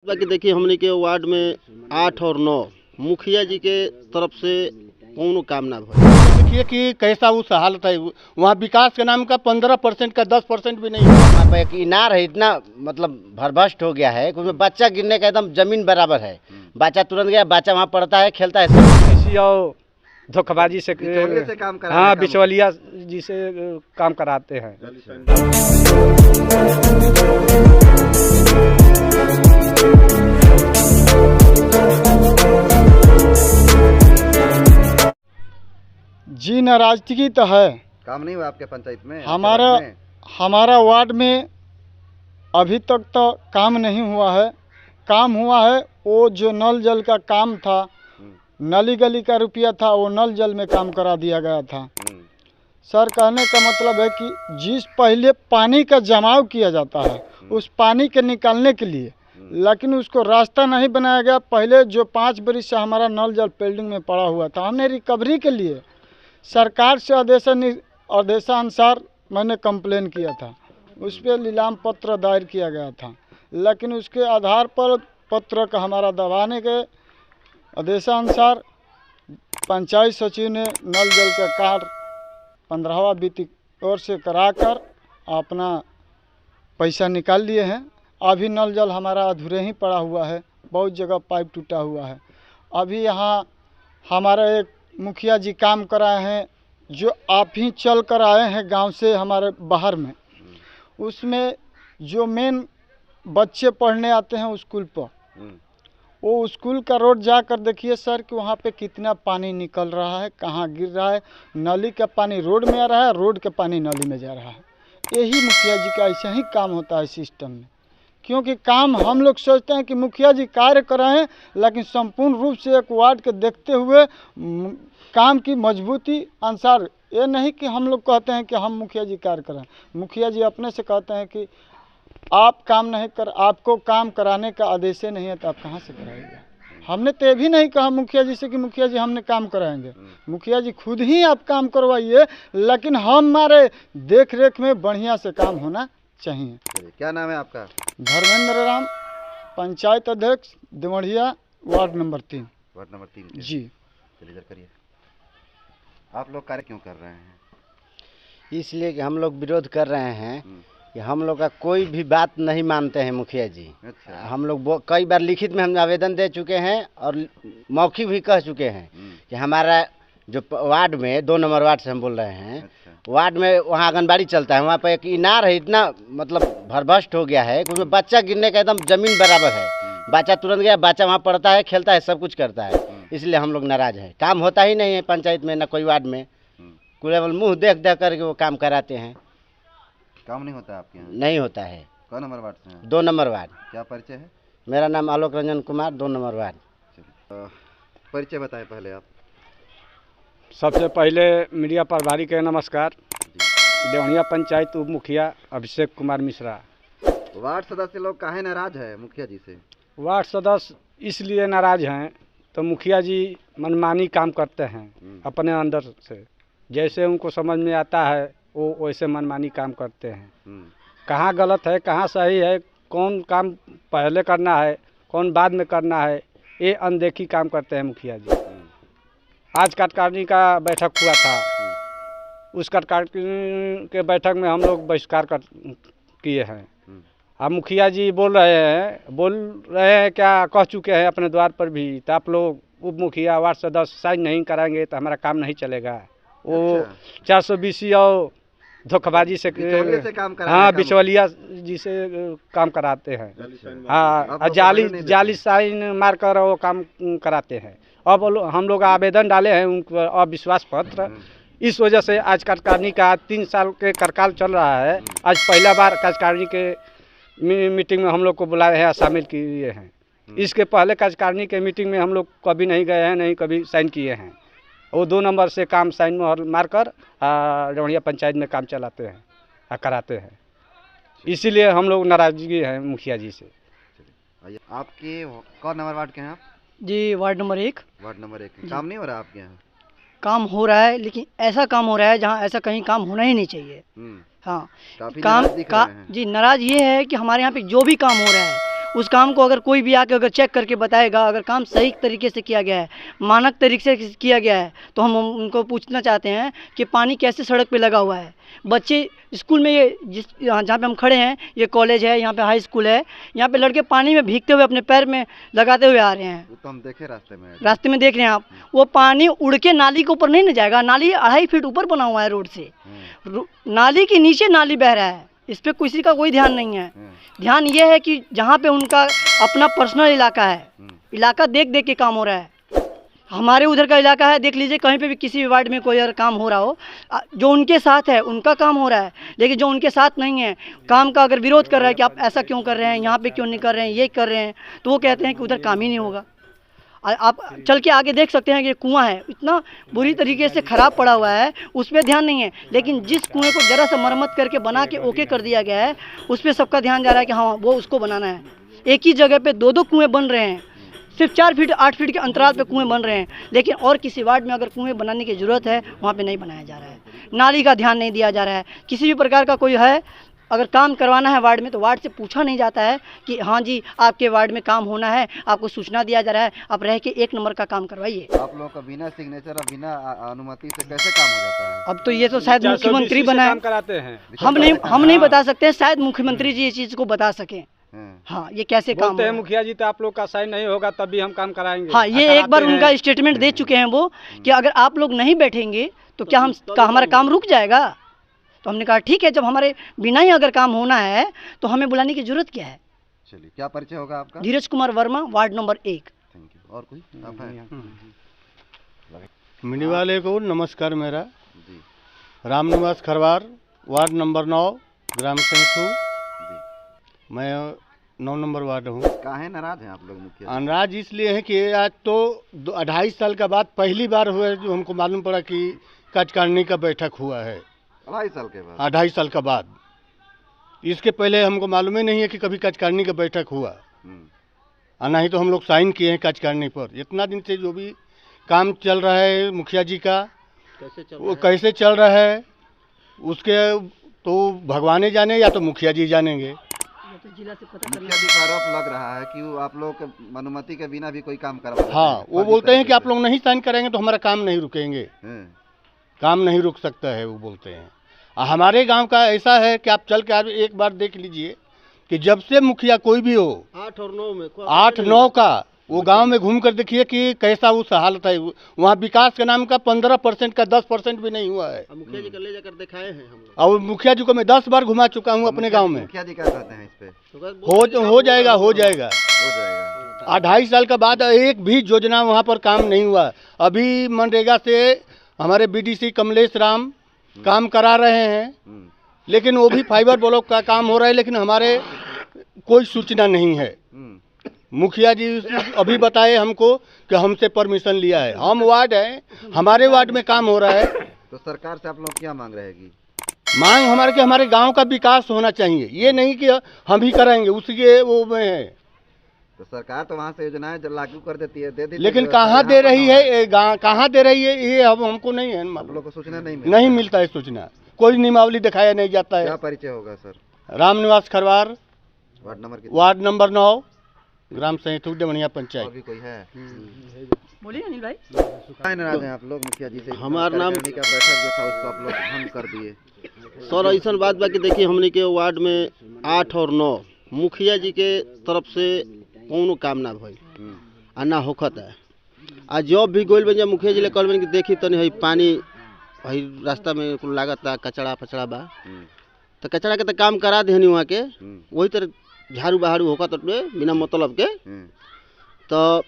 बाकी देखिए हमने के वार्ड में 8 और 9 मुखिया जी के तरफ से कोनो काम ना भइल। देखिए कि कैसा उस हालत है, वहाँ विकास के नाम का 15% का 10% भी नहीं है। वहाँ पे एक इनार है, इतना मतलब भरभस्ट हो गया है कि उसमें बच्चा गिरने का एकदम जमीन बराबर है। बच्चा तुरंत गया, बच्चा वहाँ पढ़ता है, खेलता है। किसी और धोखेबाजी से काम करा हाँ बिचौलिया जी से काम कराते हैं। जी नाराजगी तो है। काम नहीं हुआ आपके पंचायत में? हमारा वार्ड में अभी तक तो काम नहीं हुआ है। काम हुआ है वो जो नल जल का काम था, नली गली का रुपया था, वो नल जल में काम करा दिया गया था। सर कहने का मतलब है कि जिस पहले पानी का जमाव किया जाता है उस पानी के निकालने के लिए, लेकिन उसको रास्ता नहीं बनाया गया। पहले जो 5 बरस से हमारा नल जल पेंडिंग में पड़ा हुआ था, हमने रिकवरी के लिए सरकार से आदेशानुसार मैंने कंप्लेन किया था, उस पर नीलाम पत्र दायर किया गया था, लेकिन उसके आधार पर पत्र का हमारा दबाने के आदेशानुसार पंचायत सचिव ने नल जल का कार्य 15वां वित्त ओर से कराकर अपना पैसा निकाल लिए हैं। अभी नल जल हमारा अधूरे ही पड़ा हुआ है, बहुत जगह पाइप टूटा हुआ है। अभी यहाँ हमारा एक मुखिया जी काम कराए हैं, जो आप ही चल कर आए हैं गांव से हमारे बाहर में। उसमें जो मेन बच्चे पढ़ने आते हैं स्कूल पर, वो स्कूल का रोड जाकर देखिए सर कि वहाँ पे कितना पानी निकल रहा है, कहाँ गिर रहा है। नली का पानी रोड में आ रहा है, रोड का पानी नली में जा रहा है। यही मुखिया जी का ऐसा ही काम होता है सिस्टम में, क्योंकि काम हम लोग सोचते हैं कि मुखिया जी कार्य कराएं, लेकिन संपूर्ण रूप से एक वार्ड के देखते हुए काम की मजबूती अनुसार ये नहीं कि हम लोग कहते हैं कि हम मुखिया जी कार्य कराएं। मुखिया जी अपने से कहते हैं कि आप काम नहीं कर, आपको काम कराने का आदेश नहीं है तो आप कहाँ से कराएंगे। हमने तो ये भी नहीं कहा मुखिया जी से कि मुखिया जी हमने काम कराएंगे। मुखिया जी खुद ही आप काम करवाइए, लेकिन हमारे देख रेख में बढ़िया से काम होना चाहिए। क्या नाम है आपका? धर्मेंद्र राम, पंचायत अध्यक्ष दिमड़िया, वार्ड नंबर 3। वार्ड नंबर 3 जी। चलिए इधर करिए। आप लोग कार्य क्यों कर रहे हैं? इसलिए कि हम लोग विरोध कर रहे हैं कि हम लोग का कोई भी बात नहीं मानते हैं मुखिया जी। अच्छा। हम लोग कई बार लिखित में हम आवेदन दे चुके हैं और मौखिक भी कह चुके हैं कि हमारा जो वार्ड में 2 नंबर वार्ड से हम बोल रहे हैं। अच्छा। वार्ड में वहाँ आंगनबाड़ी चलता है, वहाँ पर एक इनार है, इतना मतलब भरभस्ट हो गया है कि उसमें बच्चा गिरने का एकदम जमीन बराबर है। बच्चा तुरंत गया, बच्चा वहाँ पढ़ता है, खेलता है, सब कुछ करता है। इसलिए हम लोग नाराज हैं। काम होता ही नहीं है पंचायत में, ना कोई वार्ड में। केवल मुँह देख देख करके वो काम कराते हैं। काम नहीं होता आपके यहाँ? नहीं होता है। कौन नंबर वार्ड से हैं? 2 नंबर वार्ड। क्या परिचय है? मेरा नाम आलोक रंजन कुमार, 2 नंबर वार्ड। चलिए परिचय बताएं पहले आप। सबसे पहले मीडिया प्रभारी के नमस्कार। देवनिया पंचायत उप मुखिया अभिषेक कुमार मिश्रा। वार्ड सदस्य लोग काहे नाराज है मुखिया जी से? वार्ड सदस्य इसलिए नाराज हैं तो मुखिया जी मनमानी काम करते हैं अपने अंदर से, जैसे उनको समझ में आता है वो वैसे मनमानी काम करते हैं। कहाँ गलत है, कहाँ सही है, कौन काम पहले करना है, कौन बाद में करना है, ये अनदेखी काम करते हैं मुखिया जी। आज कार्यकारिणी का बैठक हुआ था, उस कार्यकारिणी के बैठक में हम लोग बहिष्कार किए हैं। अब मुखिया जी बोल रहे हैं क्या कह चुके हैं अपने द्वार पर भी, तो आप लोग उप मुखिया वार्ड सदस्य साइन नहीं कराएंगे तो हमारा काम नहीं चलेगा। वो 420 और धोखेबाजी से काम हाँ बिचौलिया जी से काम कराते हैं। हाँ जाली साइन मार कर वो काम कराते हैं। अब हम लोग आवेदन डाले हैं उन पर अविश्वास पत्र। इस वजह से आज कार्यकारिणी का 3 साल के कार्यकाल चल रहा है। आज पहला बार कार्यकारिणी के मीटिंग में हम लोग को बुलाए हैं, शामिल किए हैं। इसके पहले कार्यकारिणी के मीटिंग में हम लोग कभी नहीं गए हैं, नहीं कभी साइन किए हैं। वो 2 नंबर से काम साइन में मारकर देवनिया पंचायत में काम चलाते हैं, कराते हैं। इसीलिए हम लोग नाराजगी है मुखिया जी से। आपके कौन नंबर वार्ड के हैं आप? जी वार्ड नंबर 1। Ward number 1। काम नहीं हो रहा आपके यहाँ? काम हो रहा है, लेकिन ऐसा काम हो रहा है जहाँ ऐसा कहीं काम होना ही नहीं चाहिए। हाँ काफी काम नाराज दिख रहे हैं। जी नाराज ये है कि हमारे यहाँ पे जो भी काम हो रहा है उस काम को अगर कोई भी आके अगर चेक करके बताएगा, अगर काम सही तरीके से किया गया है, मानक तरीके से किया गया है, तो हम उनको पूछना चाहते हैं कि पानी कैसे सड़क पे लगा हुआ है। बच्चे स्कूल में, ये जहाँ पे हम खड़े हैं, ये कॉलेज है, यहाँ पे हाई स्कूल है, यहाँ पे लड़के पानी में भीगते हुए अपने पैर में लगाते हुए आ रहे हैं। वो तो हम देखे रास्ते में देख रहे हैं आप, वो पानी उड़ के नाली के ऊपर नहीं न जाएगा। नाली 2.5 फीट ऊपर बना हुआ है रोड से, नाली के नीचे नाली बह रहा है। इस पे किसी का कोई ध्यान नहीं है। ध्यान ये है कि जहाँ पे उनका अपना पर्सनल इलाका है, इलाका देख देख के काम हो रहा है। हमारे उधर का इलाका है, देख लीजिए कहीं पे भी किसी भी वार्ड में कोई अगर काम हो रहा हो, जो उनके साथ है उनका काम हो रहा है, लेकिन जो उनके साथ नहीं है, काम का अगर विरोध कर रहा है कि आप ऐसा क्यों कर रहे हैं, यहाँ पे क्यों नहीं कर रहे हैं, ये कर रहे हैं, तो वो कहते हैं कि उधर काम ही नहीं होगा। आप चल के आगे देख सकते हैं कि ये कुआं है, इतना बुरी तरीके से ख़राब पड़ा हुआ है, उस पर ध्यान नहीं है। लेकिन जिस कुएं को ज़रा सा मरम्मत करके बना के ओके कर दिया गया है, उस पर सबका ध्यान जा रहा है कि हाँ वो उसको बनाना है। एक ही जगह पे 2-2 कुएं बन रहे हैं, सिर्फ 4 फीट 8 फीट के अंतराल पे कुएं बन रहे हैं, लेकिन और किसी वार्ड में अगर कुएं बनाने की ज़रूरत है, वहाँ पे नहीं बनाया जा रहा है। नाली का ध्यान नहीं दिया जा रहा है। किसी भी प्रकार का कोई है, अगर काम करवाना है वार्ड में, तो वार्ड से पूछा नहीं जाता है कि हाँ जी आपके वार्ड में काम होना है, आपको सूचना दिया जा रहा है, आप रह के 1 नंबर का काम करवाइए। आप लोग का बिना सिग्नेचर और बिना अनुमति से कैसे काम हो जाता है? अब तो ये तो शायद मुख्यमंत्री बनाए, कराते हैं। हम नहीं बता सकते, शायद मुख्यमंत्री जी ये चीज़ को बता सकें। हाँ, ये कैसे काम बोलते हैं मुखिया जी तो आप लोग का साइन नहीं होगा तभी हम काम कराएंगे। हाँ, ये एक बार उनका स्टेटमेंट दे चुके हैं वो, कि अगर आप लोग नहीं बैठेंगे तो क्या हमारा काम रुक जाएगा। तो हमने कहा ठीक है, जब हमारे बिना ही अगर काम होना है तो हमें बुलाने की जरूरत क्या है। चलिए, क्या परिचय होगा आपका? Dheeraj Kumar Verma, ward number 1। Thank you. और कोई आप हैं? मीडिया वाले को नमस्कार। मेरा जी रामनिवास खरवार, वार्ड नंबर 9, ग्राम सेंथू। जी, मैं 9 नंबर वार्ड हूँ। काहे नाराज हैं आप लोग मुखिया? अनराज इसलिए है कि आज तो 2.5 साल का बाद पहली बार हुआ है जो हमको मालूम पड़ा कि कार्यकारिणी का बैठक हुआ है। 2.5 साल के बाद? 2.5 साल का बाद। इसके पहले हमको मालूम ही नहीं है कि कभी कार्यकारिणी का बैठक हुआ, और ना ही तो हम लोग साइन किए हैं कार्यकारिणी पर। इतना दिन से जो भी काम चल रहा है मुखिया जी का, वो कैसे चल रहा है उसके तो भगवान जाने या तो मुखिया जी जानेंगे। मुखिया जी का आरोप लग रहा है कि वो आप लोग के अनुमति के बिना भी कोई काम करवा। हाँ, वो बोलते हैं कि आप लोग नहीं साइन करेंगे तो हमारा काम नहीं रुकेंगे, काम नहीं रुक सकता है, वो बोलते हैं। हमारे गांव का ऐसा है कि आप चल के एक बार देख लीजिए कि जब से मुखिया कोई भी हो, 8 और 9 में 8-9 का, वो गांव में घूम कर देखिए कि कैसा उस हालत है। वहाँ विकास के नाम का 15% का 10% भी नहीं हुआ है। मुखिया जी का ले जाकर दिखाए हैं हम लोग, और मुखिया जी को मैं 10 बार घुमा चुका हूँ अपने गांव में। मुखिया जी क्या कहते हैं इस पे? हो जाएगा। 2.5 साल का बाद एक भी योजना वहाँ पर काम नहीं हुआ। अभी मनरेगा से हमारे बीडीसी कमलेश राम काम करा रहे हैं, लेकिन वो भी फाइबर ब्लॉक का काम हो रहा है, लेकिन हमारे कोई सूचना नहीं है। मुखिया जी अभी बताए हमको कि हमसे परमिशन लिया है। हम वार्ड है, हमारे वार्ड में काम हो रहा है। तो सरकार से आप लोग क्या मांग रहेगी? मांग हमारे कि हमारे गांव का विकास होना चाहिए, ये नहीं कि हम ही कराएंगे, उसके वो में है। तो सरकार तो वहाँ से योजनाएं लागू कर देती है, दे दी, लेकिन कहाँ दे रही है, कहाँ दे रही है, ये अब हमको नहीं है। आप लोग को सूचना नहीं मिलता है सूचना, कोई नियमावली दिखाया नहीं जाता है। क्या परिचय होगा sir? Ramniwas Kharwar, ward number 9, ग्राम सेंथू, देवनिया पंचायत। अभी कोई है? बोलिए अनिल भाई। क्या नाराज हैं आप लोग मुखिया जी से? हमारा नाम का बैठक जो था उसको आप लोग भंग कर दिए। सर ऐसा बात बा कि देखिए हमने के वार्ड में 8 और 9 मुखिया जी के तरफ से कोनो काम ना भइल आ ना होखत है। आ जब भी गोल बन मुखिया जी ले कल कि देखी तनी है पानी है रास्ता में कुल लागत कचड़ा फचड़ा बा, तो कचड़ा के तो काम करा देहनी वहाँ के, वही तरह झाड़ू बहाड़ू होखत बिना मतलब के। तो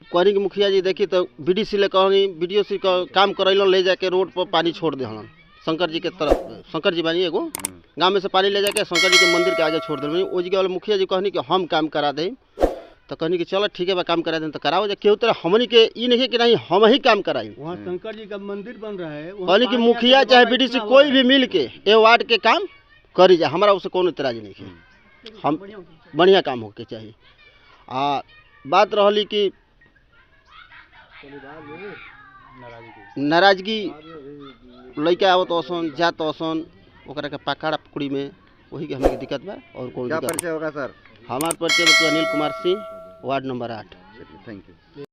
कहनी कि मुखिया जी देखी तो बीडीसी ले कहनी, बीडीओ सी का काम करैलन, ले जाके रोड पर पानी छोड़ दे हलन शंकर जी के तरफ। शंकर जी बानी एगो गाँव में से पानी ले जाके शंकर जी के मंदिर के आगे छोड़ दे। वो जगह वाले मुखिया जी कहनी कि हम काम करा दें, तो कहनी कि चलो ठीक है बा काम करा दें, तो कराओ जा। केहू तरह हमनी के ई नहीं कि नहीं हम ही काम कराई। वहाँ शंकर जी का मंदिर बन रहा है, कहनी कि मुखिया चाहे बीडीसी कोई भी मिल के ए वार्ड के काम करी जाए, हमारा उससे कोनो इतराज नहीं है। हम बढ़िया काम होके चाहिए। बात रही कि नाराजगी लड़का आवत असन जात असन ओकरा के पकड़ा पकड़ी में, वही के हमें दिक्कत बा और कोई क्या दिक्कत परिचय होगा सर? हमारे परिचय में तो अनिल कुमार सिंह, वार्ड नंबर 8। चलिए, थैंक यू।